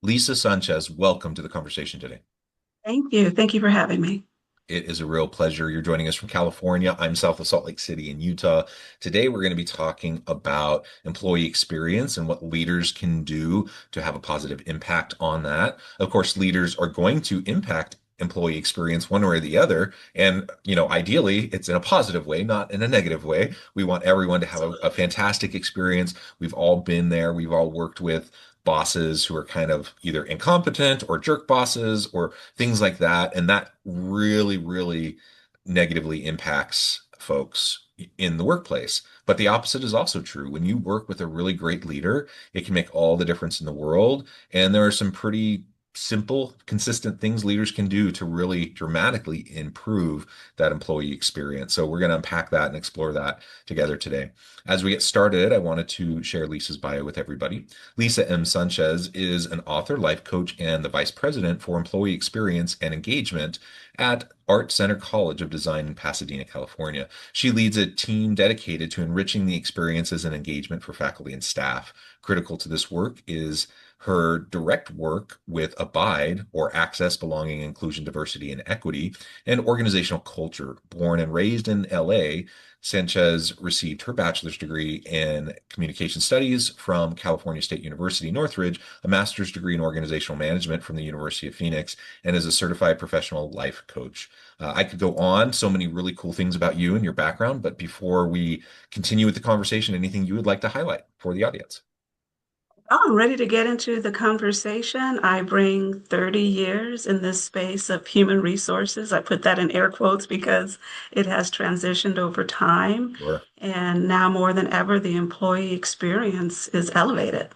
Lisa Sanchez, welcome to the conversation today. Thank you. Thank you for having me. It is a real pleasure. You're joining us from California. I'm south of Salt Lake City in Utah. Today, we're going to be talking about employee experience and what leaders can do to have a positive impact on that. Of course, leaders are going to impact employee experience one way or the other. And, ideally, it's in a positive way, not in a negative way. We want everyone to have a Absolutely. fantastic experience. We've all been there. We've all worked with bosses who are kind of either incompetent or jerk bosses or things like that. And that really, really negatively impacts folks in the workplace. But the opposite is also true. When you work with a really great leader, it can make all the difference in the world. And there are some pretty simple, consistent things leaders can do to really dramatically improve that employee experience. So we're going to unpack that and explore that together today. As we get started, I wanted to share Lisa's bio with everybody. Lisa M. Sanchez is an author, life coach, and the vice president for employee experience and engagement at ArtCenter College of Design in Pasadena, California. She leads a team dedicated to enriching the experiences and engagement for faculty and staff. Critical to this work is her direct work with Abide, or Access, Belonging, Inclusion, Diversity, and Equity, and organizational culture. Born and raised in LA, Sanchez received her bachelor's degree in communication studies from California State University, Northridge, a master's degree in organizational management from the University of Phoenix, and is a certified professional life coach. I could go on, so many really cool things about you and your background, but before we continue with the conversation, anything you would like to highlight for the audience? I'm ready to get into the conversation. I bring 30 years in this space of human resources. I put that in air quotes because it has transitioned over time. Sure. And now more than ever, the employee experience is elevated.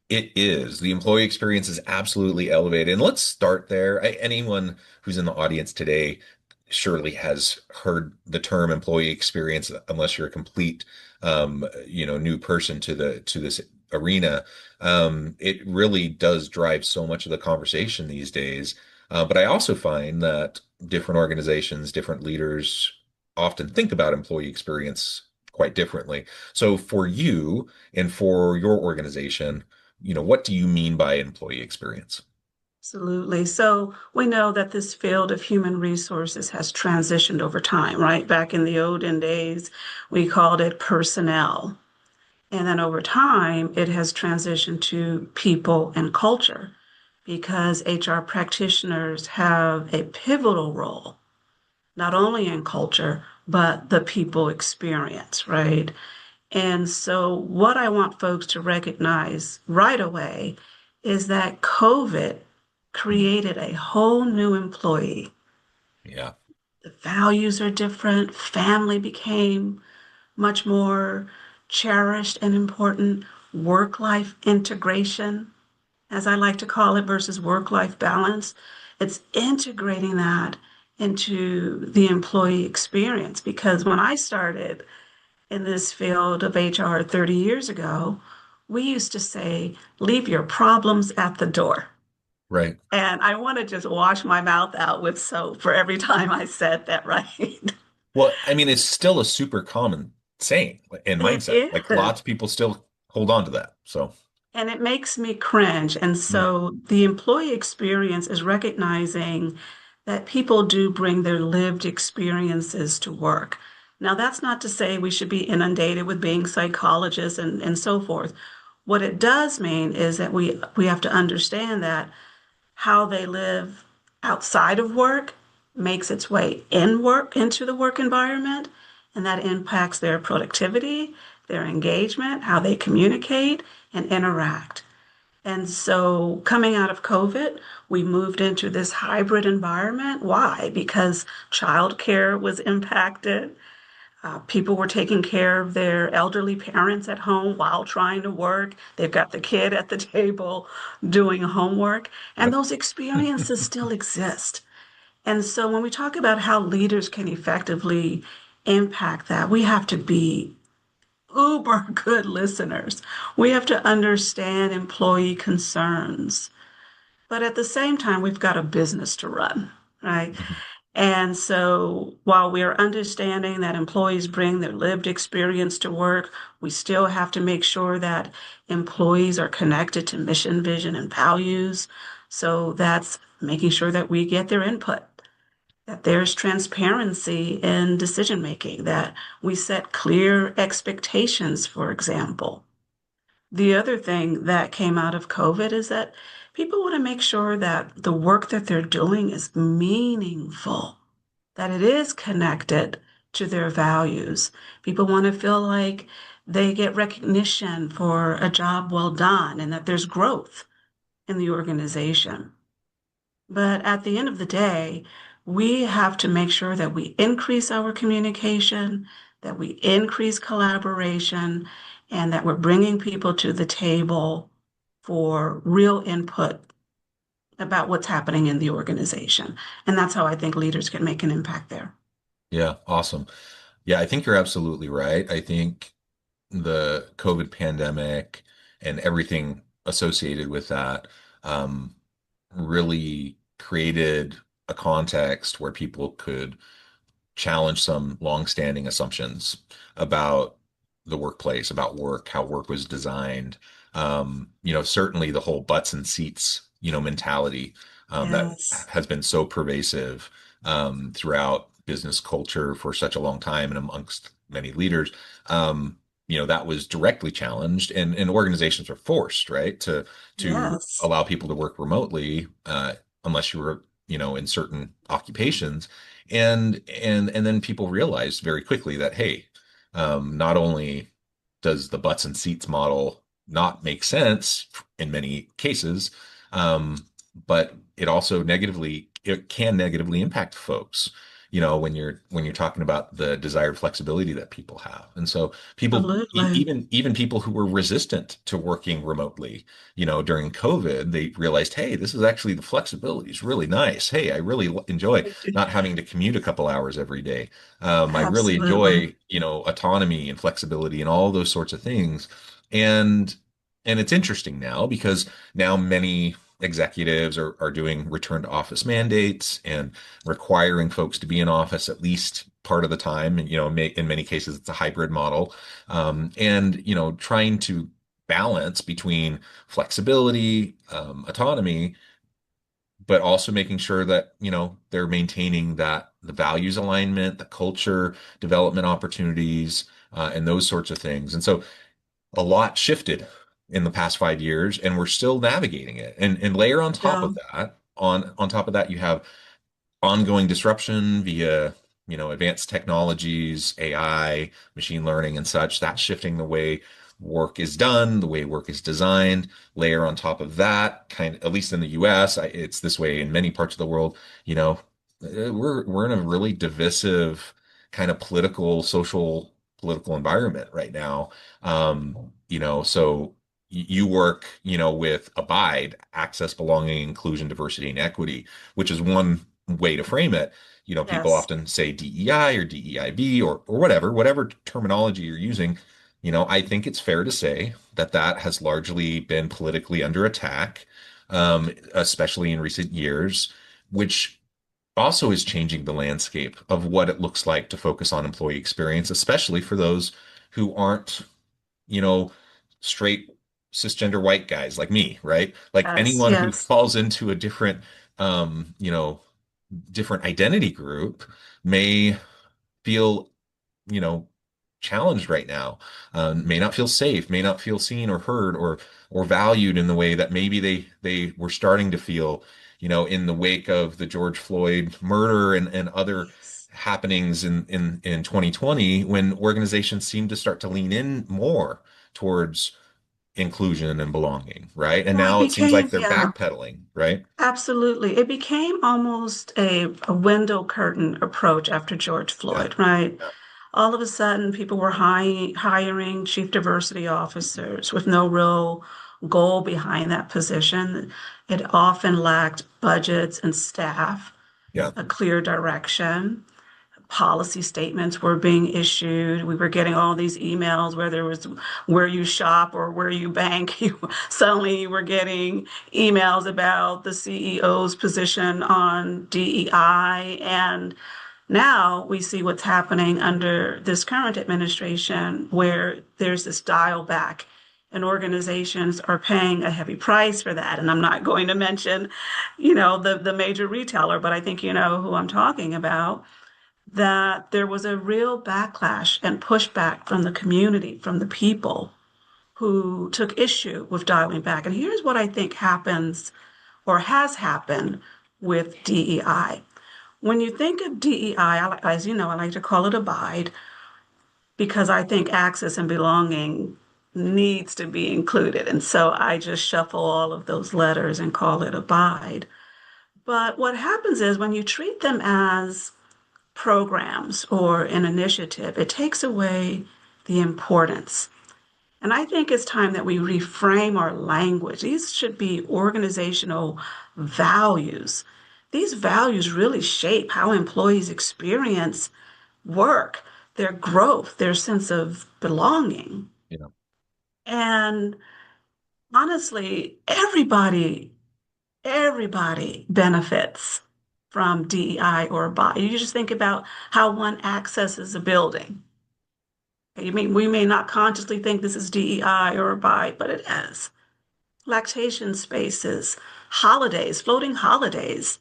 It is. The employee experience is absolutely elevated. And let's start there. Anyone who's in the audience today surely has heard the term employee experience, unless you're a complete, new person to this arena. It really does drive so much of the conversation these days. But I also find that different organizations, different leaders often think about employee experience quite differently. So for you and for your organization, what do you mean by employee experience? Absolutely. So we know that this field of human resources has transitioned over time, right? Back in the olden days, we called it personnel. And then over time, it has transitioned to people and culture because HR practitioners have a pivotal role, not only in culture, but the people experience, right? And so, what I want folks to recognize right away is that COVID created a whole new employee. Yeah. The values are different, family became much more cherished and important, work life integration, as I like to call it, versus work life balance. It's integrating that into the employee experience because when I started in this field of HR 30 years ago, we used to say, leave your problems at the door. Right. And I want to just wash my mouth out with soap for every time I said that, right? Well, I mean, it's still a super common saying and It mindset. Like is. lots of people still hold on to that. So, And it makes me cringe. And mm, so the employee experience is recognizing that people do bring their lived experiences to work. Now, that's not to say we should be inundated with being psychologists and so forth. What it does mean is that we have to understand that how they live outside of work makes its way into the work environment, and that impacts their productivity, their engagement, how they communicate and interact. And so, coming out of COVID, we moved into this hybrid environment. Why? Because childcare was impacted. People were taking care of their elderly parents at home while trying to work. They've got the kid at the table doing homework, and yep. those experiences still exist. And so, when we talk about how leaders can effectively impact that, we have to be uber good listeners. We have to understand employee concerns. But at the same time, we've got a business to run, right? And so while we're understanding that employees bring their lived experience to work, we still have to make sure that employees are connected to mission, vision, and values. So that's making sure that we get their input, that there's transparency in decision making, that we set clear expectations, for example. The other thing that came out of COVID is that people want to make sure that the work that they're doing is meaningful, that it is connected to their values. People want to feel like they get recognition for a job well done and that there's growth in the organization. But at the end of the day, we have to make sure that we increase our communication, that we increase collaboration, and that we're bringing people to the table for real input about what's happening in the organization. And that's how I think leaders can make an impact there. Yeah, awesome. Yeah, I think you're absolutely right. I think the COVID pandemic and everything associated with that um, really created a context where people could challenge some longstanding assumptions about the workplace, about work, how work was designed. Certainly the whole butts and seats, mentality that Yes, has been so pervasive throughout business culture for such a long time and amongst many leaders. That was directly challenged, and organizations are forced, right, to yes, allow people to work remotely, unless you were, in certain occupations and then people realized very quickly that, hey, not only does the butts and seats model not make sense in many cases, but it can negatively impact folks, when you're talking about the desired flexibility that people have. And so people, absolutely. even people who were resistant to working remotely, during COVID, they realized, hey, this is actually the flexibility is really nice. Hey, I really enjoy not having to commute a couple hours every day. I really Absolutely. enjoy, autonomy and flexibility and all those sorts of things. And it's interesting now because now many executives are doing return to office mandates and requiring folks to be in office at least part of the time. And, in many cases, it's a hybrid model. And, trying to balance between flexibility, autonomy, but also making sure that, they're maintaining the values alignment, the culture development opportunities, and those sorts of things. And so a lot shifted in the past 5 years, and we're still navigating it. And layer on top of Still, that, on top of that, you have ongoing disruption via, advanced technologies, AI, machine learning, and such. That's shifting the way work is done, the way work is designed. Layer on top of that, kind of, at least in the US, it's this way in many parts of the world. We're in a really divisive kind of political environment right now. So you work, with ABIDE, access, belonging, inclusion, diversity, and equity, which is one way to frame it. People yes, often say DEI or DEIB or whatever terminology you're using. I think it's fair to say that that has largely been politically under attack, especially in recent years, which also is changing the landscape of what it looks like to focus on employee experience, especially for those who aren't, you know, straight cisgender white guys like me, right? Like yes, anyone who yes. falls into a um, you know, different identity group may feel, you know, challenged right now, may not feel safe, may not feel seen or heard or valued in the way that maybe they were starting to feel, in the wake of the George Floyd murder and other Yes. happenings in 2020, when organizations seem to start to lean in more towards inclusion and belonging, right? And Well, it now it seems like became, they're yeah, backpedaling, right? absolutely. It became almost a window curtain approach after George Yeah. Floyd, right? Yeah. All of a sudden, people were hiring chief diversity officers with no real goal behind that position. It often lacked budgets and staff, Yeah. a clear direction. policy statements were being issued. We were getting all these emails where there was where you shop or where you bank. Suddenly you were getting emails about the CEO's position on DEI. And now we see what's happening under this current administration where there's this dial back and organizations are paying a heavy price for that. And I'm not going to mention, the major retailer, but I think you know who I'm talking about, that there was a real backlash and pushback from the community, from the people who took issue with dialing back. And here's what I think happens or has happened with DEI. When you think of DEI, as you know, I like to call it abide because I think access and belonging needs to be included. And so I just shuffle all of those letters and call it abide. But what happens is when you treat them as programs or an initiative, it takes away the importance. And I think it's time that we reframe our language. These should be organizational values. These values really shape how employees experience work, their growth, their sense of belonging. You know, And honestly, everybody benefits from DEI or BI. You just think about how one accesses a building. I mean, we may not consciously think this is DEI or BI, but it is. Lactation spaces, holidays, floating holidays,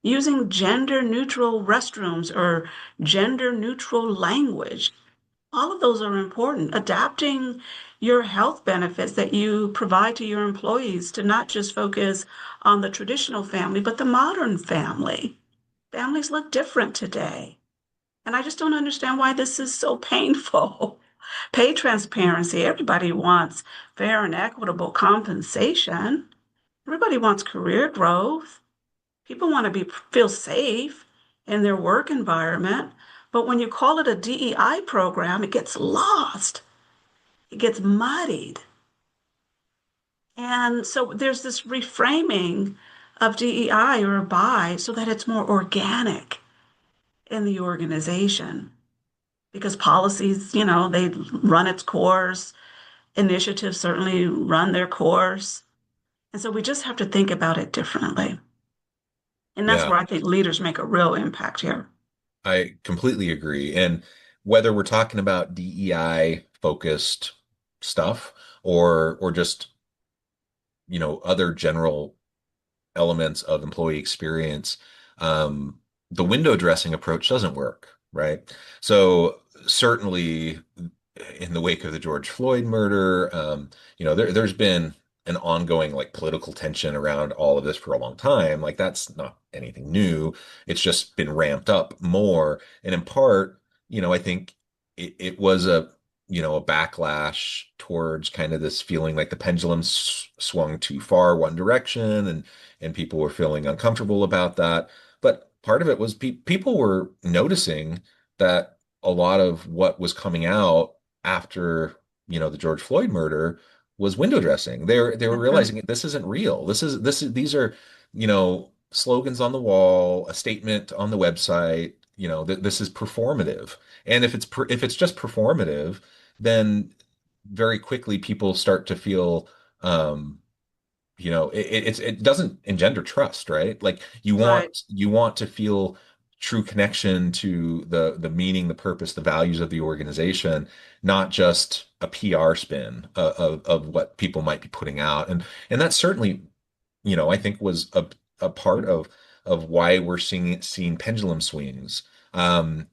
using gender neutral restrooms or gender neutral language. All of those are important. Adapting your health benefits that you provide to your employees to not just focus on the traditional family, but the modern family. Families look different today. And I just don't understand why this is so painful. Pay transparency. Everybody wants fair and equitable compensation. Everybody wants career growth. People want to feel safe in their work environment. But when you call it a DEI program, it gets lost. It gets muddied. And so there's this reframing of DEI or BI so that it's more organic in the organization because policies, they run its course, initiatives certainly run their course. And so we just have to think about it differently. And that's yeah, where I think leaders make a real impact here. I completely agree. And whether we're talking about DEI focused stuff or just, other general elements of employee experience, the window dressing approach doesn't work, right? So certainly in the wake of the George Floyd murder, there's been an ongoing like political tension around all of this for a long time. Like that's not anything new. It's just been ramped up more. And in part, I think it was a backlash towards kind of this feeling like the pendulum swung too far one direction and people were feeling uncomfortable about that. But part of it was people were noticing that a lot of what was coming out after, the George Floyd murder was window dressing. They were That's right. realizing this isn't real. These are, slogans on the wall, a statement on the website, that this is performative. And if it's just performative, then very quickly people start to feel um it doesn't engender trust, right? Like Right. you want to feel true connection to the meaning, the purpose, the values of the organization, not just a PR spin of what people might be putting out. And that certainly, I think was a part of why we're seeing pendulum swings.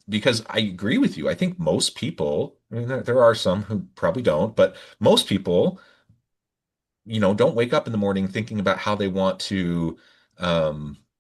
Because I agree with you. I think most people, I mean, there are some who probably don't, but most people don't wake up in the morning thinking about how they want to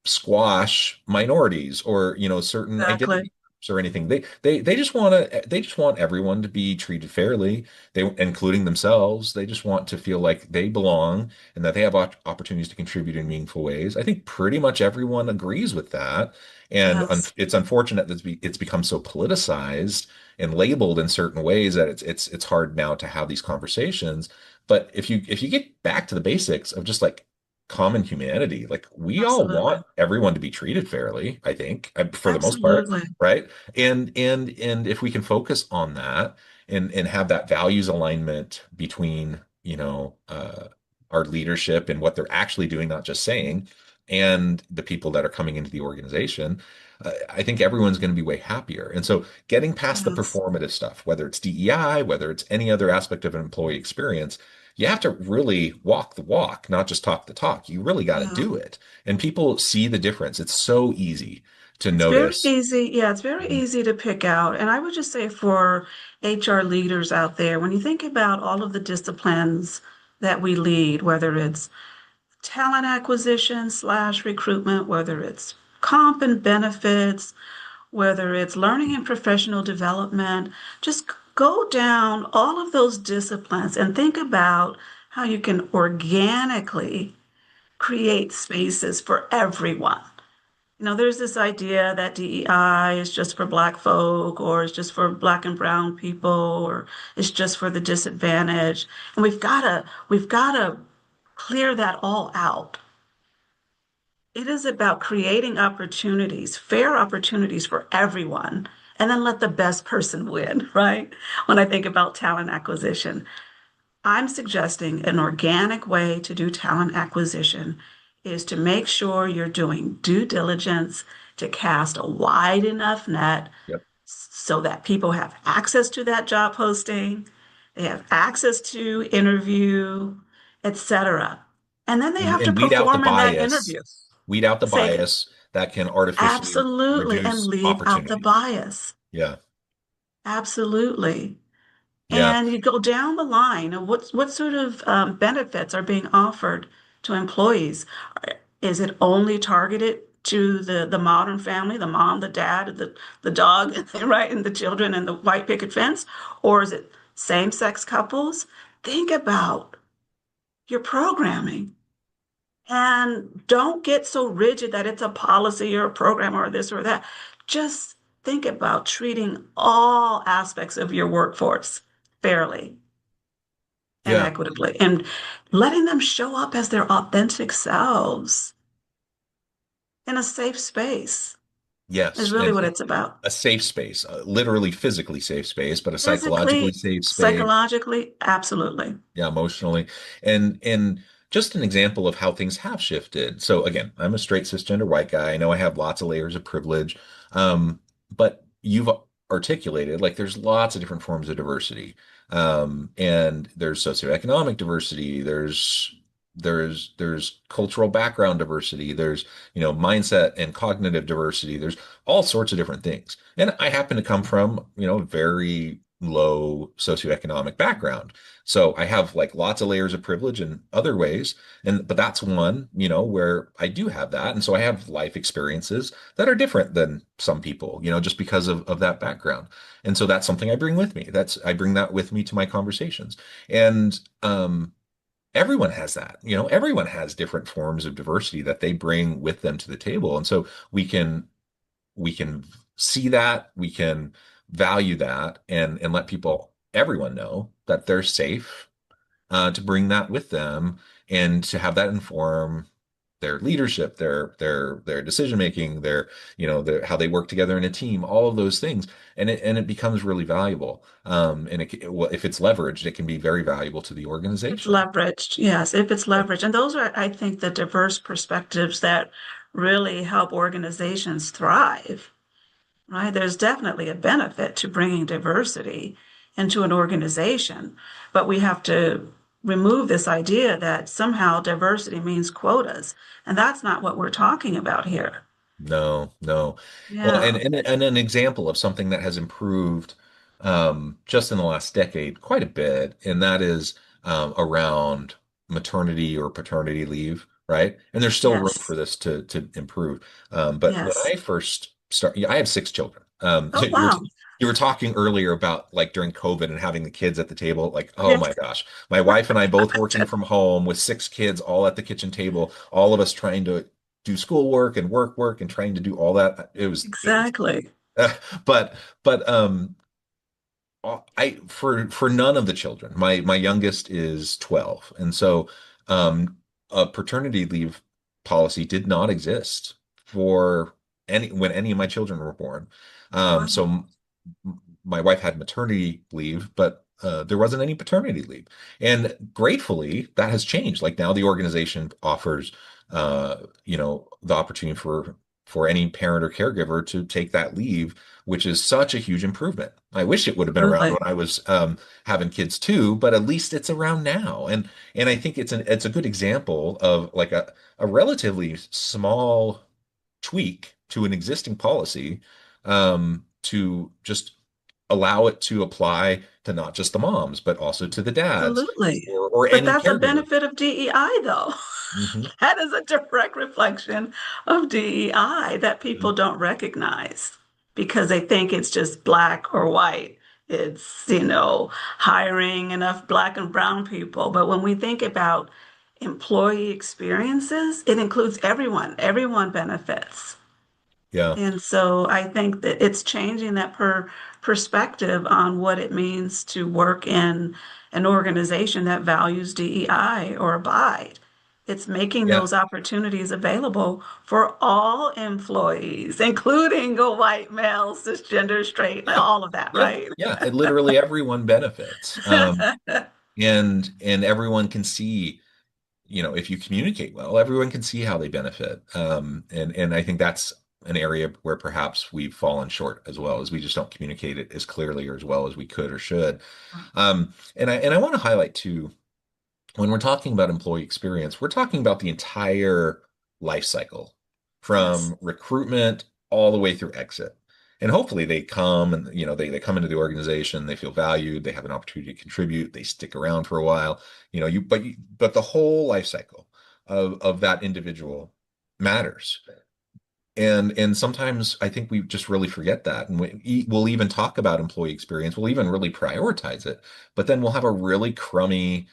squash minorities or, certain Exactly. identity groups or anything. They just want everyone to be treated fairly, including themselves. They just want to feel like they belong and that they have opportunities to contribute in meaningful ways. I think pretty much everyone agrees with that. And Yes. it's unfortunate that it's become so politicized and labeled in certain ways that it's hard now to have these conversations. But if you get back to the basics of just like common humanity. Like we all Absolutely. want everyone to be treated fairly, I think, for the most part, Absolutely. right? And if we can focus on that and have that values alignment between, our leadership and what they're actually doing, not just saying, and the people that are coming into the organization, I think everyone's going to be way happier. And so getting past the Yes. performative stuff, whether it's DEI, whether it's any other aspect of an employee experience, you have to really walk the walk, not just talk the talk. You really got to Yeah. do it. And people see the difference. It's so easy to It's very notice. easy. Yeah, it's very Mhm. easy to pick out. And I would just say for HR leaders out there, when you think about all of the disciplines that we lead, whether it's talent acquisition slash recruitment, whether it's comp and benefits, whether it's learning and professional development, just go down all of those disciplines and think about how you can organically create spaces for everyone. There's this idea that DEI is just for Black folk, or it's just for Black and brown people, or it's just for the disadvantaged. And we've got to clear that all out. It is about creating opportunities, fair opportunities for everyone, and then let the best person win, right? When I think about talent acquisition, I'm suggesting an organic way to do talent acquisition is to make sure you're doing due diligence to cast a wide enough net Yep. so that people have access to that job posting, they have access to interview, etc. And then they have to And weed out the perform in that bias, interview. weed out the Say bias that can artificially absolutely and reduce leave out the opportunity. bias. Yeah. Absolutely. Yeah. And you go down the line of what sort of benefits are being offered to employees. Is it only targeted to the modern family, the mom, the dad, the dog, right, and the children and the white picket fence? Or is it same-sex couples? Think about your programming and don't get so rigid that it's a policy or a program or this or that. Just think about treating all aspects of your workforce fairly and Yeah. equitably and letting them show up as their authentic selves in a safe space is Yes. really And what it's about. a safe space, literally physically safe space, but a psychologically Physically, safe space. psychologically, absolutely. Yeah, emotionally. And just an example of how things have shifted. So again, I'm a straight cisgender white guy. I know I have lots of layers of privilege. But you've articulated like there's lots of different forms of diversity. And there's socioeconomic diversity, there's cultural background diversity, there's mindset and cognitive diversity, there's all sorts of different things. And I happen to come from, very low socioeconomic background. So I have like lots of layers of privilege in other ways. But that's one, where I do have that. And so I have life experiences that are different than some people, just because of that background. And so that's something I bring with me. I bring that with me to my conversations. And everyone has that, everyone has different forms of diversity that they bring with them to the table. And so we can see that, we can value that, and let everyone know that they're safe to bring that with them and to have that inform their leadership, their decision making, how they work together in a team, all of those things, and it becomes really valuable. And well, if it's leveraged, it can be very valuable to the It's organization. leveraged, yes, if it's Yeah. leveraged. And those are, I think, the diverse perspectives that really help organizations thrive, right? There's definitely a benefit to bringing diversity into an organization, but we have to remove this idea that somehow diversity means quotas. And that's not what we're talking about here. No, no. Well, and, Yeah. and an example of something that has improved just in the last decade quite a bit, and that is around maternity or paternity leave, right? And there's still room Yes. for this to improve. But when Yes. I first started, I have 6 children. Oh, wow. You were talking earlier about like during COVID and having the kids at the table. Like, oh Yes. my gosh, my wife and I both working from home with 6 kids all at the kitchen table, all of us trying to do schoolwork and work and trying to do all that. It was Exactly. but but I for none of the children, my youngest is 12. And so a paternity leave policy did not exist for any when any of my children were born. So Wow. my wife had maternity leave, but there wasn't any paternity leave. And gratefully, that has changed. Like now, the organization offers, the opportunity for any parent or caregiver to take that leave, which is such a huge improvement. I wish it would have been around Absolutely. when I was having kids too, but at least it's around now. And I think it's a good example of like a relatively small tweak to an existing policy to just allow it to apply to not just the moms, but also to the dads Absolutely. or But any that's a caregiver. benefit of DEI, though. Hmm. That is a direct reflection of DEI that people don't recognize because they think it's just black or white. It's, hiring enough black and brown people. But when we think about employee experiences, it includes everyone. Everyone benefits. Yeah. And so I think that it's changing that perspective on what it means to work in an organization that values DEI or abide. It's making Yeah. those opportunities available for all employees, including a white male, cisgender, straight, Yeah. all of that, Yeah. right? Yeah. And literally everyone benefits. And everyone can see, if you communicate well, everyone can see how they benefit. And I think that's an area where perhaps we've fallen short as well, as we just don't communicate it as clearly or as well as we could or should. And I want to highlight too, when we're talking about employee experience, we're talking about the entire life cycle Yes, from recruitment all the way through exit. And hopefully they come and they come into the organization, they feel valued, they have an opportunity to contribute, they stick around for a while. But the whole life cycle of that individual matters. And sometimes I think we just really forget that. And we'll even talk about employee experience. We'll even really prioritize it. But then we'll have a really crummy,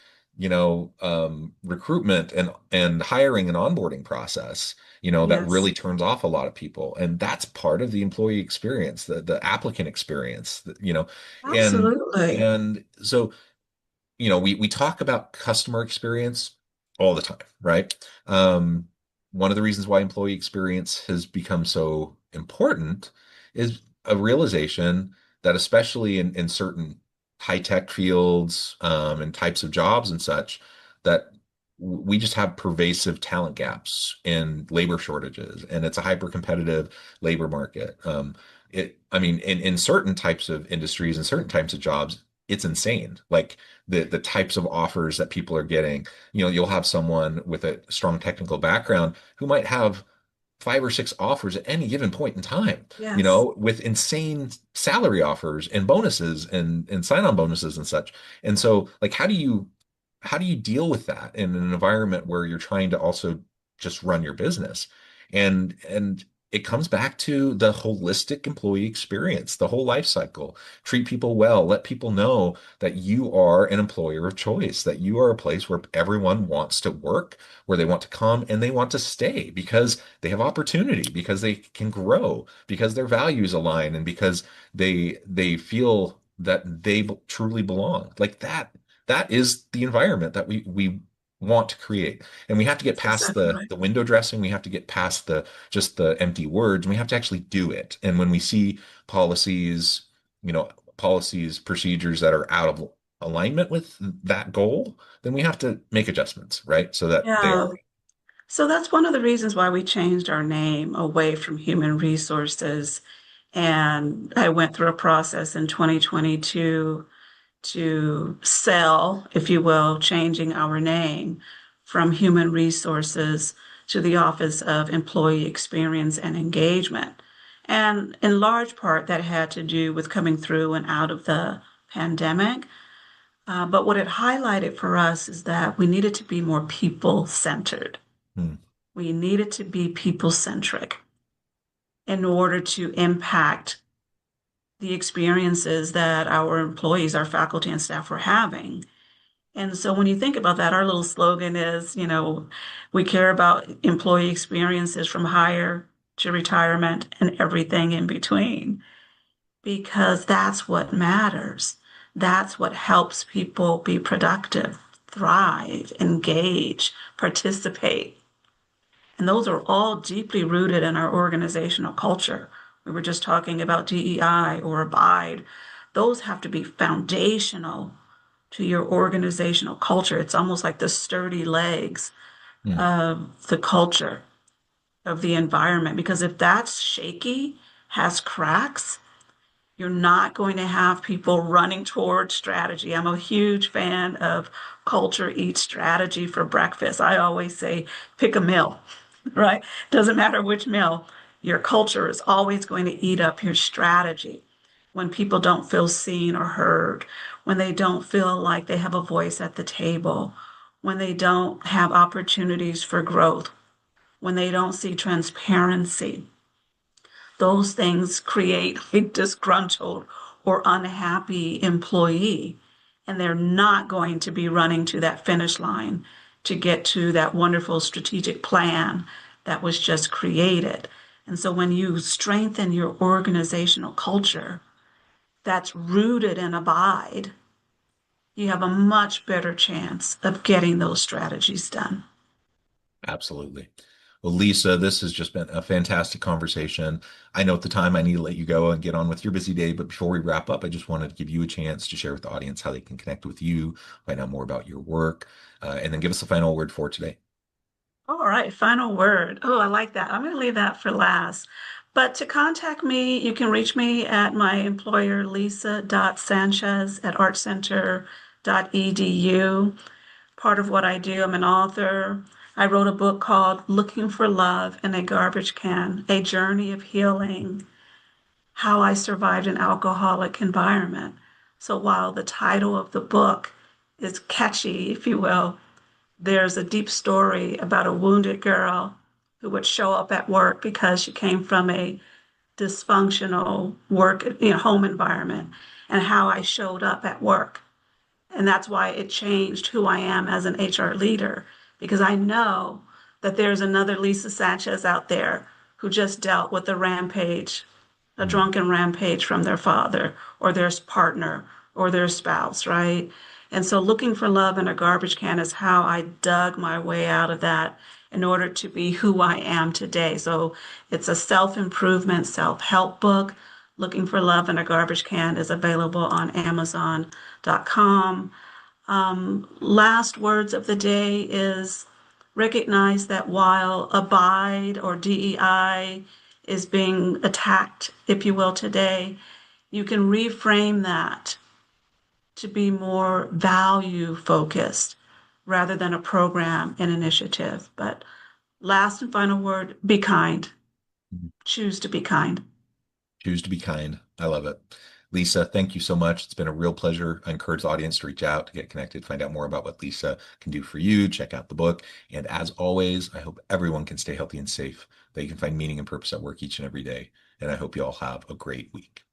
recruitment and hiring and onboarding process, that yes, really turns off a lot of people. And that's part of the employee experience, the applicant experience, and absolutely. and so we talk about customer experience all the time, right? Um, One of the reasons why employee experience has become so important is a realization that, especially in certain high-tech fields, and types of jobs and such, that we just have pervasive talent gaps and labor shortages, and it's a hyper-competitive labor market. I mean, in certain types of industries and certain types of jobs, it's insane. Like the types of offers that people are getting. You'll have someone with a strong technical background who might have five or six offers at any given point in time, Yes, with insane salary offers and bonuses and sign-on bonuses and such. And so, like, how do you deal with that in an environment where you're trying to also just run your business? And it comes back to the holistic employee experience, the whole life cycle. Treat people well, let people know that you are an employer of choice, that you are a place where everyone wants to work, where they want to come and they want to stay because they have opportunity, because they can grow, because their values align, and because they feel that they truly belong. Like that is the environment that we want to create. And we have to get that's past exactly the right. window dressing. We have to get past the just the empty words, and we have to actually do it. And when we see policies, policies, procedures that are out of alignment with that goal, then we have to make adjustments, right? So that they Yeah. are. So that's one of the reasons why we changed our name away from human resources. And I went through a process in 2022 to sell, if you will, changing our name from human resources to the Office of Employee Experience and Engagement. And in large part, that had to do with coming through and out of the pandemic. But what it highlighted for us is that we needed to be more people centered. Hmm. We needed to be people centric in order to impact the experiences that our employees, our faculty and staff were having. And so when you think about that, our little slogan is, we care about employee experiences from hire to retirement and everything in between, because that's what matters. That's what helps people be productive. thrive, engage, participate. And those are all deeply rooted in our organizational culture. We were just talking about DEI or abide. Those have to be foundational to your organizational culture. It's almost like the sturdy legs Mm. of the culture, of the environment. Because if that's shaky, has cracks, you're not going to have people running towards strategy. I'm a huge fan of culture eats strategy for breakfast. I always say pick a meal, right? Doesn't matter which meal. Your culture is always going to eat up your strategy when people don't feel seen or heard, when they don't feel like they have a voice at the table, when they don't have opportunities for growth, when they don't see transparency. Those things create a disgruntled or unhappy employee, and they're not going to be running to that finish line to get to that wonderful strategic plan that was just created. And so when you strengthen your organizational culture that's rooted in abide, you have a much better chance of getting those strategies done. Absolutely. Well, Lisa, this has just been a fantastic conversation. I know at the time I need to let you go and get on with your busy day, but before we wrap up, I just wanted to give you a chance to share with the audience how they can connect with you, find out more about your work, and then give us a final word for today. All right, final word. Oh, I like that. I'm going to leave that for last. But to contact me, you can reach me at my employer, lisa.sanchez at artcenter.edu. Part of what I do, I'm an author. I wrote a book called Looking for Love in a Garbage Can, A Journey of Healing, How I Survived an Alcoholic Environment. So while the title of the book is catchy, if you will, there's a deep story about a wounded girl who would show up at work because she came from a dysfunctional work, home environment, and how I showed up at work. And that's why it changed who I am as an HR leader, because I know that there's another Lisa Sanchez out there who just dealt with a rampage, a Mm. drunken rampage from their father or their partner or their spouse, right? And so looking for love in a garbage can is how I dug my way out of that in order to be who I am today. So it's a self-improvement, self-help book. Looking for Love in a Garbage Can is available on Amazon.com. Last words of the day is recognize that while Abide or DEI is being attacked, if you will, today, you can reframe that to be more value focused rather than a program and initiative. But last and final word, be kind. Choose to be kind. Choose to be kind. I love it. Lisa, thank you so much. It's been a real pleasure. I encourage the audience to reach out, to get connected, find out more about what Lisa can do for you, check out the book. And as always, I hope everyone can stay healthy and safe, that you can find meaning and purpose at work each and every day. And I hope you all have a great week.